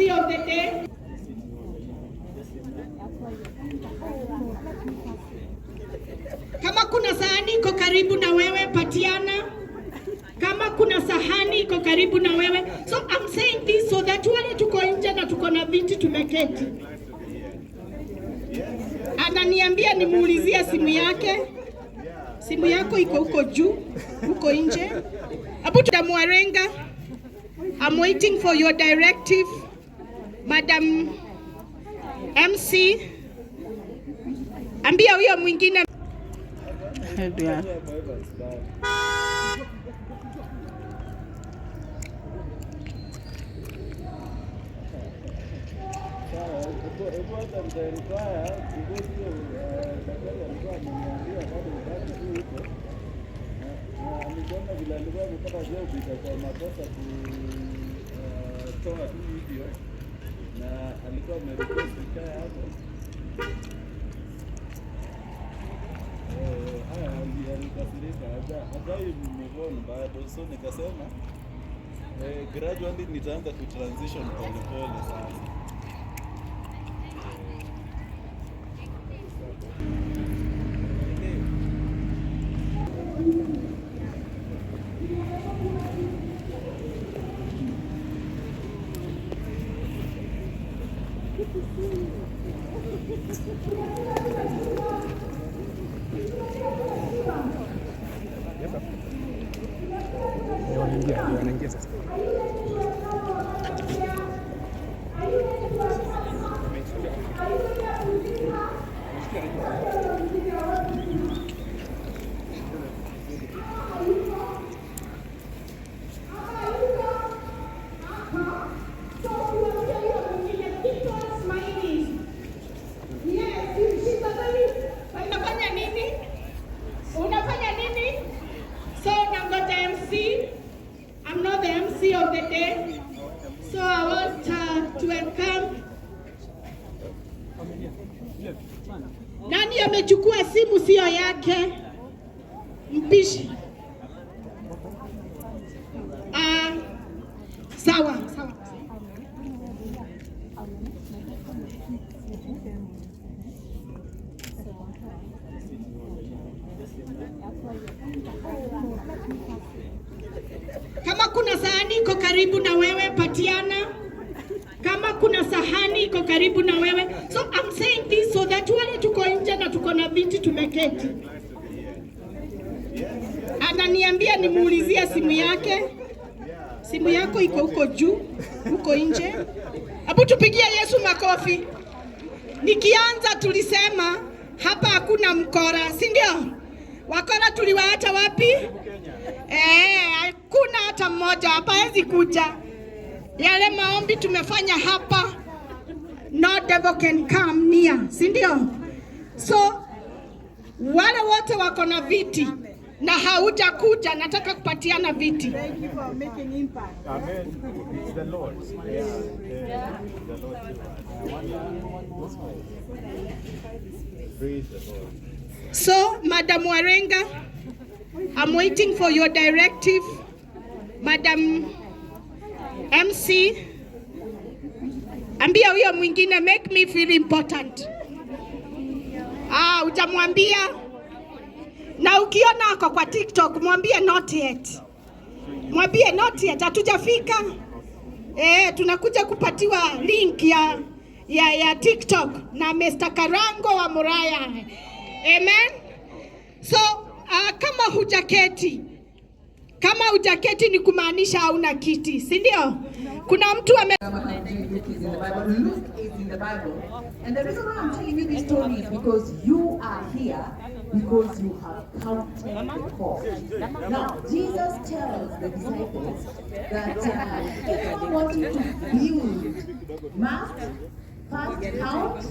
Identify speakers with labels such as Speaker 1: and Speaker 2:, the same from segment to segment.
Speaker 1: MC of the day. Kama kuna sahani iko karibu na wewe, patiana. Kama kuna sahani iko karibu na wewe. So I'm saying this so that wale tuko nje na tuko na viti tumeketi. Ananiambia nimuulizie simu yake. Simu yako iko huko juu, huko nje. Madam Warenga, I'm waiting for your directive. Madam MC, ambia huyo mwingine.
Speaker 2: So nikasema gradually nitaanza kutransition polepole sasa.
Speaker 3: Wanaingia sasa.
Speaker 1: Of the day. So I want to welcome. Nani amechukua simu sio yake? Mpishi. Sawa. Kama kuna sahani iko karibu na wewe, patiana. Kama kuna sahani iko karibu na wewe. So I'm saying this so that wale tuko nje na tuko na viti tumeketi. Ananiambia nimuulizie simu yake. Simu yako iko huko juu, huko nje. Hebu tupigie Yesu makofi. Nikianza tulisema hapa hakuna mkora, si ndio? Wakora tuliwaacha wapi? Hakuna hata mmoja hapa hawezi kuja. Yale maombi tumefanya hapa, no devil can come near, si ndio? So wale wote wako na viti na hauja kuja, nataka kupatiana viti.
Speaker 3: Thank you for making impact. Amen. It's the Lord. Yeah. The Lord. Praise the Lord.
Speaker 1: So, Madam Warenga, I'm waiting for your directive. Madam MC, ambia huyo mwingine, make me feel important. Ujamwambia? Na ukiona ako kwa TikTok, mwambie not yet. Mwambie not yet, hatujafika. Tunakuja kupatiwa link ya TikTok na Mr. Karango wa Muraya. Amen. So, kama hujaketi ni kumaanisha hauna kiti, si ndio? Kuna mtu ame
Speaker 4: Luke is in the Bible. And the reason why I'm telling you this story is because you are here because you have counted the cost. Now, Jesus tells the disciples that if you want to build, must first count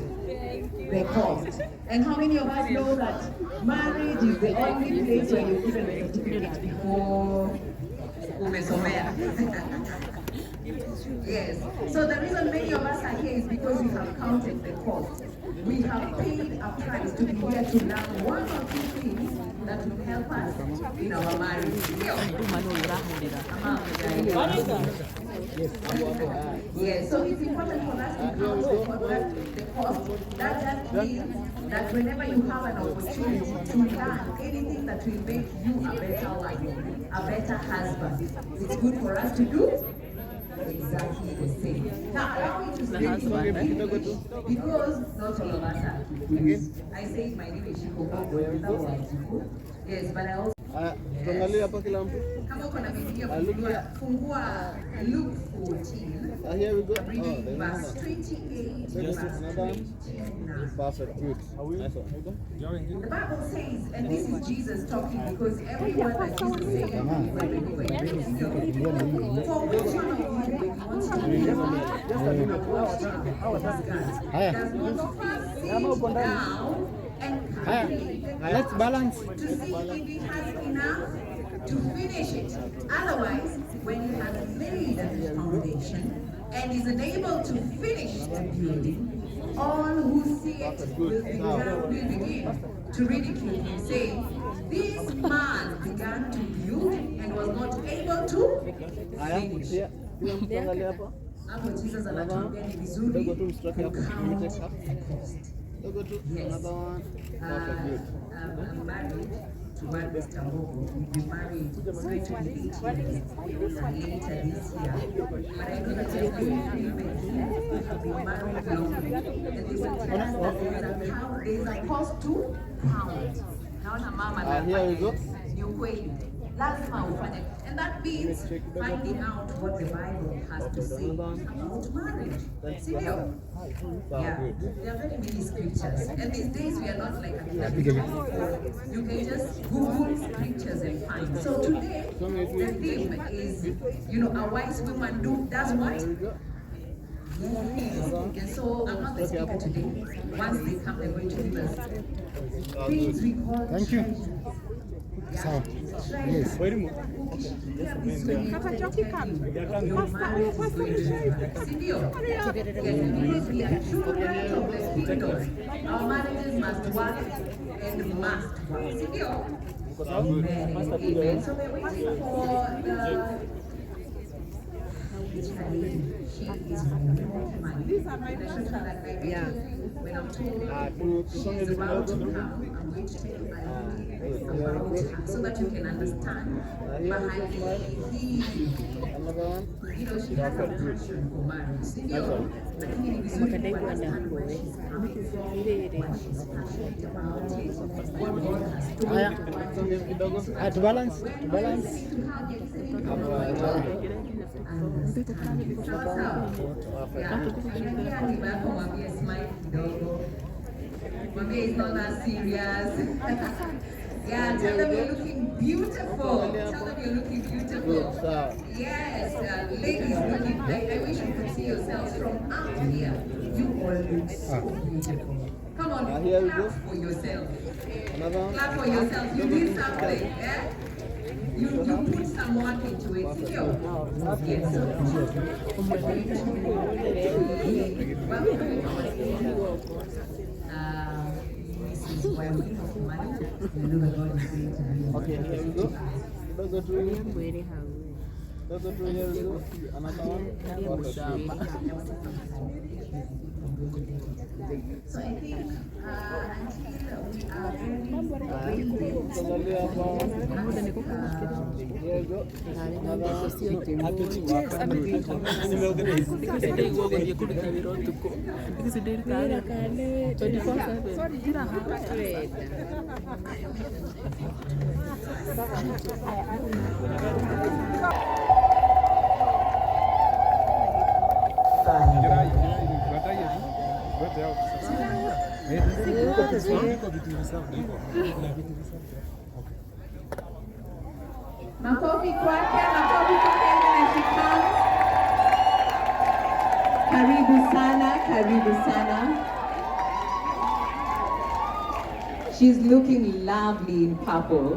Speaker 4: the cost. And how many of us know that marriage is the only place where you're given a certificate before umesomea? Yes. So the reason many of us are here is because we have counted the cost. We have paid a price to be here to learn one or two things that will help us in our marriage. Yes, so it's important for us to count the cost. That just means that whenever you have an opportunity to learn anything that will make you a better wife, a better husband, it's good for us to do exactly the same. Now, allow me to speak in English because not all of us are Kikuyu. I say my name is Shiko. Yes, but I also.
Speaker 2: Tuangalie hapa kila mtu.
Speaker 4: Kama uko na Biblia fungua Luke 14.
Speaker 2: Here we go.
Speaker 4: Reading verse 28 to verse 29.
Speaker 2: Perfect. Good. Nice one.
Speaker 4: The Bible says, and this is Jesus talking because every word that Jesus says, for which one of you wants to be a does not first sit down and calculate
Speaker 3: Let's balance.
Speaker 4: to see if he has enough to finish it. Otherwise, when he has laid the foundation and is unable to finish the building, all who see it will begin to ridicule him, saying, "This man began to build and was not able to finish." Hapo Jesus anatuambia ni vizuri count the cost. Yes. I'm married to one Mr. Mogo. We've been married going to be 8 years later this year. But I know that there's many women who have been married long. And they will tell us that there's a cost to count. Naona mama anafanya ni ukweli. Lazima ufanye. And that means finding out what the Bible has to say about marriage. See, yeah, there are very many scriptures. And these days we are not like a you can just Google scriptures and find. So today, the theme is, a wise woman does what? Yes. And so I'm not the speaker today. Once they come, they're going to give us things we call treasures.
Speaker 3: Sawa. Yes.
Speaker 4: Our marriages must work and must work. So we're waiting for the she is yeah. When I'm told she's about to come, I'm going to tell you about her so that you can understand behind he she has a passion for marriage. Lakini ni vizuri kuunderstand where she's coming from, what she's passionate about it, what God has told her to balance. It's not that serious. Yeah, tell them you're looking beautiful. Tell them you're looking beautiful. Yes, ladies looking. I wish you could see yourselves from out here. You all look so beautiful. Come on, clap for yourself. Clap for yourself. You did something. Yeah? You put some work into it. Yes. This is why we have money. You know that God is going to be.
Speaker 2: Okay, here we go. Go to here we go. Another one.
Speaker 4: So I think until we are very Makofi kwake when she comes. Karibu sana. She's looking lovely in purple.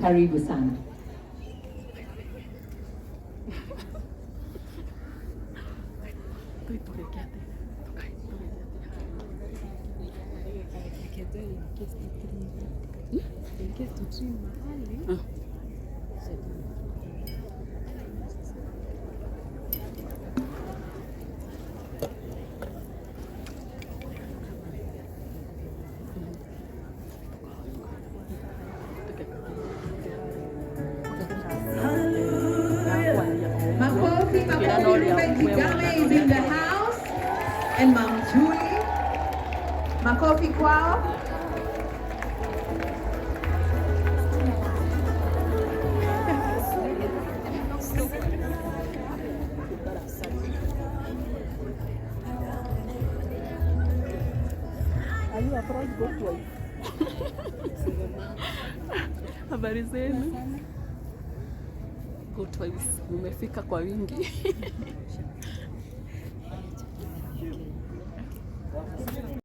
Speaker 4: Karibu sana. Ruben Kigame is in the house. And Mom Julie. Makofi kwao.
Speaker 5: Habari zenu? Good vibes, mmefika kwa wingi.